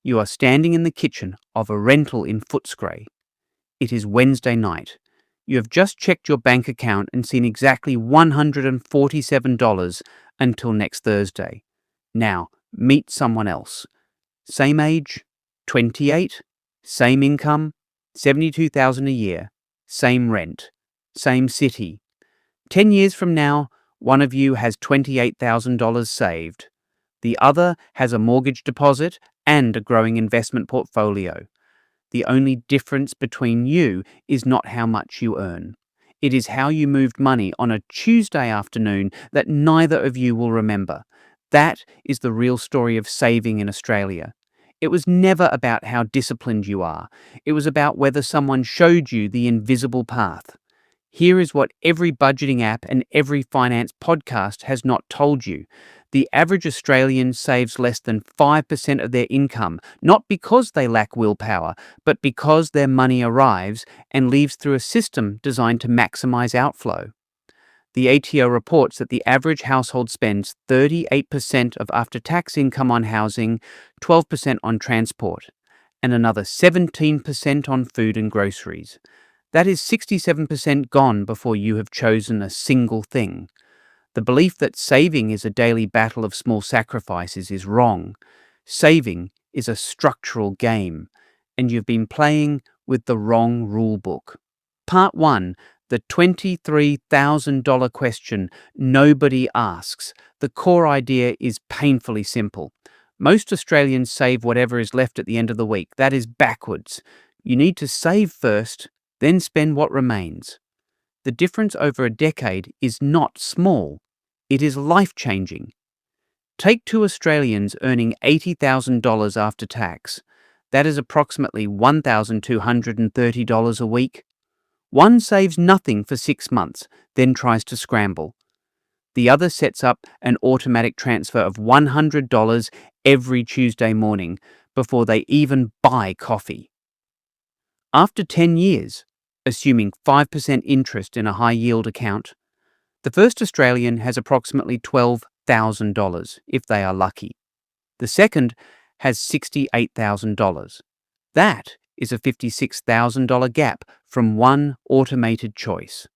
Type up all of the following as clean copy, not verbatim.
You are standing in the kitchen of a rental in Footscray. It is Wednesday night. You have just checked your bank account and seen exactly $147 until next Thursday. Now, meet someone else. Same age, 28, same income, 72,000 a year, same rent, same city. 10 years from now, one of you has $28,000 saved. The other has a mortgage deposit and a growing investment portfolio. The only difference between you is not how much you earn. It is how you moved money on a Tuesday afternoon that neither of you will remember. That is the real story of saving in Australia. It was never about how disciplined you are. It was about whether someone showed you the invisible path. Here is what every budgeting app and every finance podcast has not told you. The average Australian saves less than 5% of their income, not because they lack willpower, but because their money arrives and leaves through a system designed to maximize outflow. The ATO reports that the average household spends 38% of after-tax income on housing, 12% on transport, and another 17% on food and groceries. That is 67% gone before you have chosen a single thing. The belief that saving is a daily battle of small sacrifices is wrong. Saving is a structural game, and you've been playing with the wrong rule book. Part 1, the $23,000 question nobody asks. The core idea is painfully simple. Most Australians save whatever is left at the end of the week. That is backwards. You need to save first, then spend what remains. The difference over a decade is not small. It is life-changing. Take two Australians earning $80,000 after tax. That is approximately $1,230 a week. One saves nothing for 6 months, then tries to scramble. The other sets up an automatic transfer of $100 every Tuesday morning before they even buy coffee. After 10 years, assuming 5% interest in a high-yield account, the first Australian has approximately $12,000 if they are lucky. The second has $68,000. That is a $56,000 gap from one automated choice.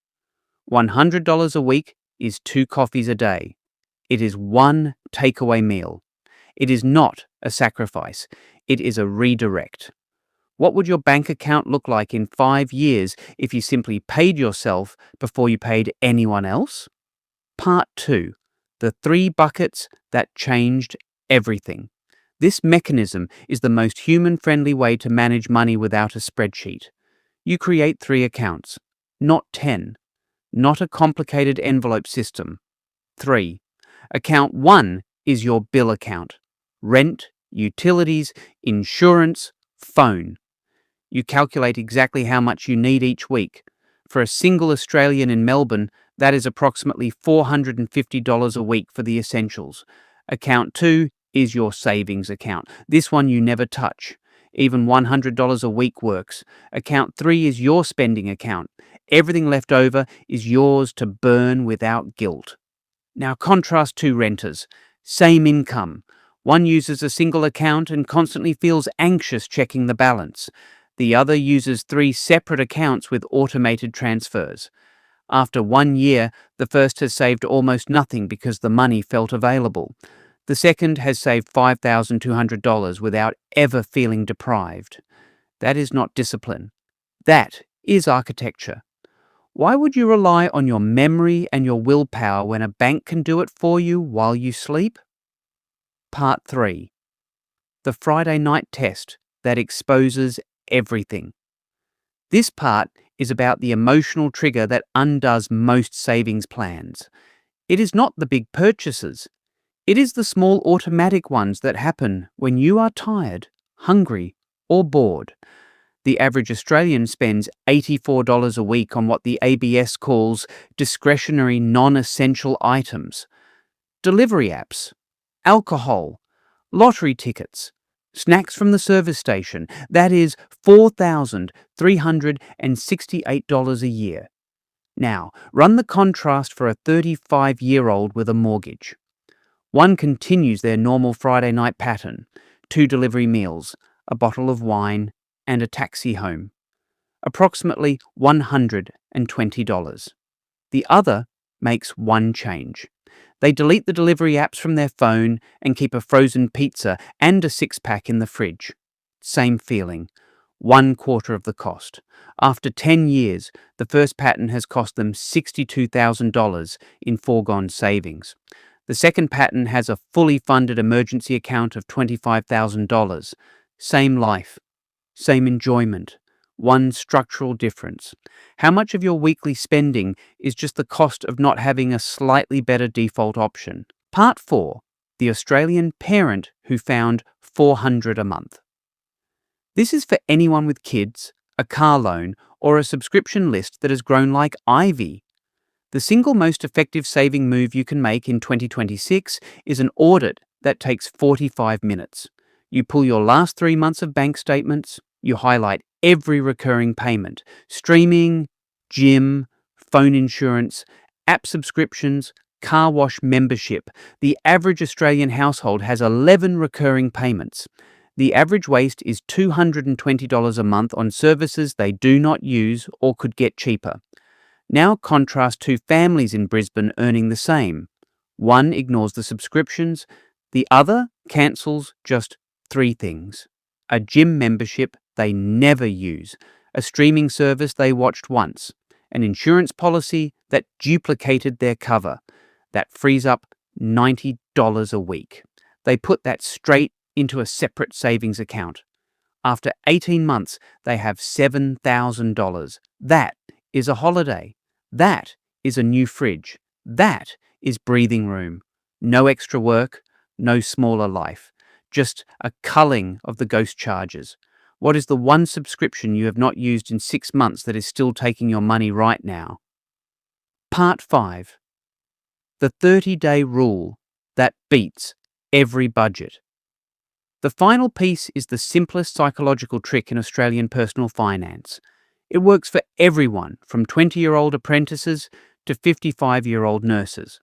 $100 a week is 2 coffees a day. It is one takeaway meal. It is not a sacrifice. It is a redirect. What would your bank account look like in 5 years if you simply paid yourself before you paid anyone else? Part 2. The 3 buckets that changed everything. This mechanism is the most human-friendly way to manage money without a spreadsheet. You create 3 accounts, not 10. Not a complicated envelope system. 3. Account 1 is your bill account. Rent, utilities, insurance, phone. You calculate exactly how much you need each week. For a single Australian in Melbourne, that is approximately $450 a week for the essentials. Account 2 is your savings account. This one you never touch. Even $100 a week works. Account 3 is your spending account. Everything left over is yours to burn without guilt. Now contrast 2 renters. Same income. One uses a single account and constantly feels anxious checking the balance. The other uses 3 separate accounts with automated transfers. After 1 year, the first has saved almost nothing because the money felt available. The second has saved $5,200 without ever feeling deprived. That is not discipline. That is architecture. Why would you rely on your memory and your willpower when a bank can do it for you while you sleep? Part 3. The Friday night test that exposes everything. This part is about the emotional trigger that undoes most savings plans. It is not the big purchases. It is the small automatic ones that happen when you are tired, hungry, or bored. The average Australian spends $84 a week on what the ABS calls discretionary non-essential items. Delivery apps, alcohol, lottery tickets, snacks from the service station. That is $4,368 a year. Now, run the contrast for a 35-year-old with a mortgage. One continues their normal Friday night pattern. 2 delivery meals, a bottle of wine, and a taxi home. Approximately $120. The other makes one change. They delete the delivery apps from their phone and keep a frozen pizza and a six-pack in the fridge. Same feeling. 1/4 of the cost. After 10 years, the first pattern has cost them $62,000 in foregone savings. The second pattern has a fully funded emergency account of $25,000. Same life, same enjoyment. One structural difference. How much of your weekly spending is just the cost of not having a slightly better default option? Part 4. The Australian parent who found $400 a month. This is for anyone with kids, a car loan, or a subscription list that has grown like ivy. The single most effective saving move you can make in 2026 is an audit that takes 45 minutes. You pull your last 3 months of bank statements, you highlight every recurring payment, streaming, gym, phone insurance, app subscriptions, car wash membership. The average Australian household has 11 recurring payments. The average waste is $220 a month on services they do not use or could get cheaper. Now contrast two families in Brisbane earning the same. One ignores the subscriptions, the other cancels just 3 things. A gym membership they never use, a streaming service they watched once, an insurance policy that duplicated their cover. That frees up $90 a week. They put that straight into a separate savings account. After 18 months, they have $7,000. That is a holiday. That is a new fridge. That is breathing room. No extra work, no smaller life. Just a culling of the ghost charges. What is the one subscription you have not used in 6 months that is still taking your money right now? Part 5. The 30-day rule that beats every budget. The final piece is the simplest psychological trick in Australian personal finance. It works for everyone, from 20-year-old apprentices to 55-year-old nurses.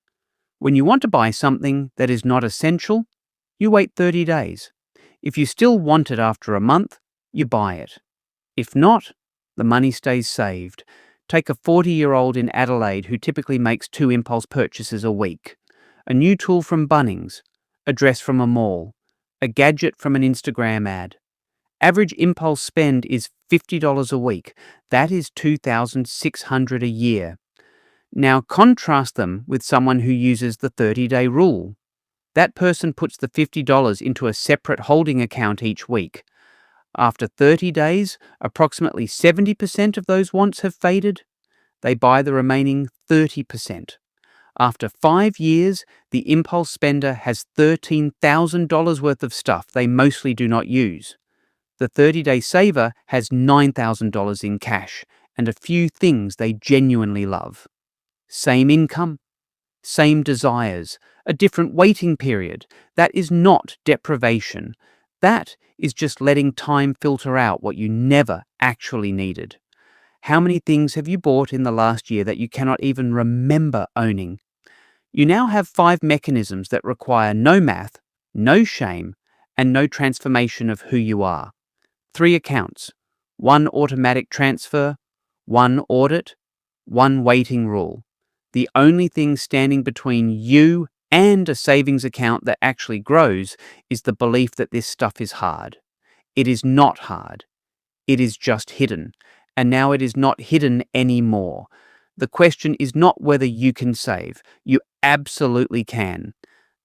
When you want to buy something that is not essential, you wait 30 days. If you still want it after a month, you buy it. If not, the money stays saved. Take a 40-year-old in Adelaide who typically makes 2 impulse purchases a week. A new tool from Bunnings, a dress from a mall, a gadget from an Instagram ad. Average impulse spend is $50 a week. That is $2,600 a year. Now contrast them with someone who uses the 30-day rule. That person puts the $50 into a separate holding account each week. After 30 days, approximately 70% of those wants have faded. They buy the remaining 30%. After 5 years, the impulse spender has $13,000 worth of stuff they mostly do not use. The 30-day saver has $9,000 in cash and a few things they genuinely love. Same income, same desires, a different waiting period. That is not deprivation. That is just letting time filter out what you never actually needed. How many things have you bought in the last year that you cannot even remember owning? You now have 5 mechanisms that require no math, no shame, and no transformation of who you are. 3 accounts, 1 automatic transfer, 1 audit, 1 waiting rule. The only thing standing between you and a savings account that actually grows is the belief that this stuff is hard. It is not hard. It is just hidden. And now it is not hidden anymore. The question is not whether you can save. You absolutely can.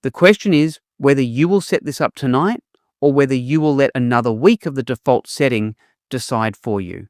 The question is whether you will set this up tonight or whether you will let another week of the default setting decide for you.